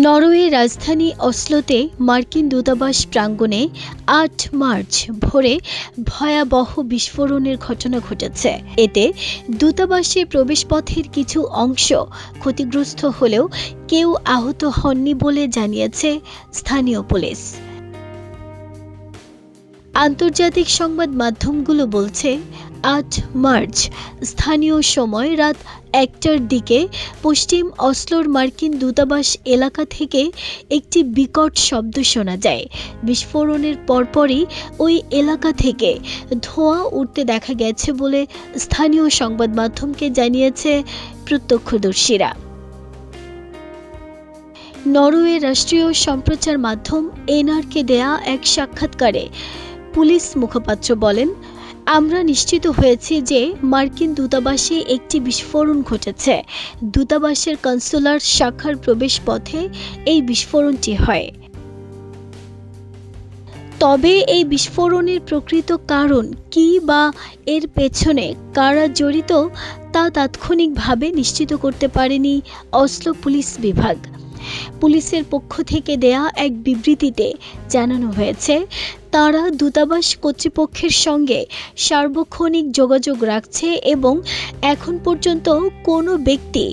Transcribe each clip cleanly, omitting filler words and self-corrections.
Norway রাজধানী অসলোতে মার্কিন দূতাবাস প্রাঙ্গণে ৮ মার্চ ভোরে ভয়াবহ বিস্ফোরণের ঘটনা ঘটেছে। এতে দূতাবাসের প্রবেশপথের কিছু অংশ ক্ষতিগ্রস্ত হলেও কেউ আহত হননি বলে জানিয়েছে স্থানীয় পুলিশ। আন্তর্জাতিক সংবাদ মাধ্যমগুলো বলছে, ৮ মার্চ স্থানীয় সময় রাত ১টার দিকে পশ্চিম অসলোর মার্কিন দূতাবাস এলাকা থেকে একটি বিকট শব্দ শোনা যায়। বিস্ফোরণের পরপরই ওই এলাকা থেকে ধোঁয়া উঠতে দেখা গেছে বলে স্থানীয় সংবাদ মাধ্যমকে জানিয়েছে প্রত্যক্ষদর্শীরা। নরওয়ে রাষ্ট্রীয় সম্প্রচার মাধ্যম এনআরকে দেয়া এক সাক্ষাৎকারে পুলিশ মুখপাত্র বলেন, আমরা নিশ্চিত হয়েছি যে মার্কিন দূতাবাসে একটি বিস্ফোরণ ঘটেছে। দূতাবাসের কনসুলার শাখার প্রবেশপথে এই বিস্ফোরণটি হয়। তবে এই বিস্ফোরণের প্রকৃত কারণ কী বা এর পেছনে কারা জড়িত তা তাৎক্ষণিকভাবে নিশ্চিত করতে পারেনি অসলো পুলিশ বিভাগ। পুলিশের পক্ষ থেকে দেয়া এক বিবৃতিতে জানানো হয়েছে, তারা দূতাবাস কর্তৃপক্ষের সঙ্গে সার্বক্ষণিক যোগাযোগ রাখছে এবং এখন পর্যন্ত কোনো ব্যক্তি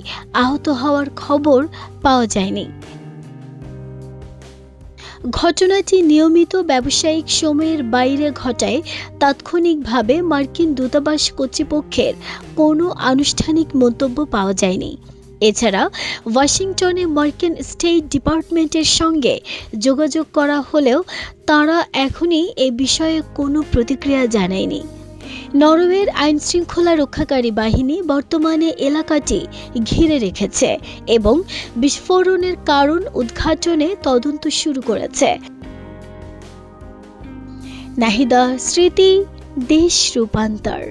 আহত হওয়ার খবর পাওয়া যায়নি। ঘটনাটি নিয়মিত ব্যবসায়িক সময়ের বাইরে ঘটায় তাৎক্ষণিকভাবে মার্কিন দূতাবাস কর্তৃপক্ষের কোনো আনুষ্ঠানিক মন্তব্য পাওয়া যায়নি। এছাড়া ওয়াশিংটনে মার্কিন স্টেট ডিপার্টমেন্টের সঙ্গে যোগাযোগ করা হলেও তারা এখনই এ বিষয়ে কোনো প্রতিক্রিয়া জানায়নি। নরওয়ের আইনশৃঙ্খলা রক্ষাকারী বাহিনী বর্তমানে এলাকাটি ঘিরে রেখেছে এবং বিস্ফোরণের কারণ উদ্ঘাটনে তদন্ত শুরু করেছে। নাহিদা স্মৃতি, দেশ রূপান্তর।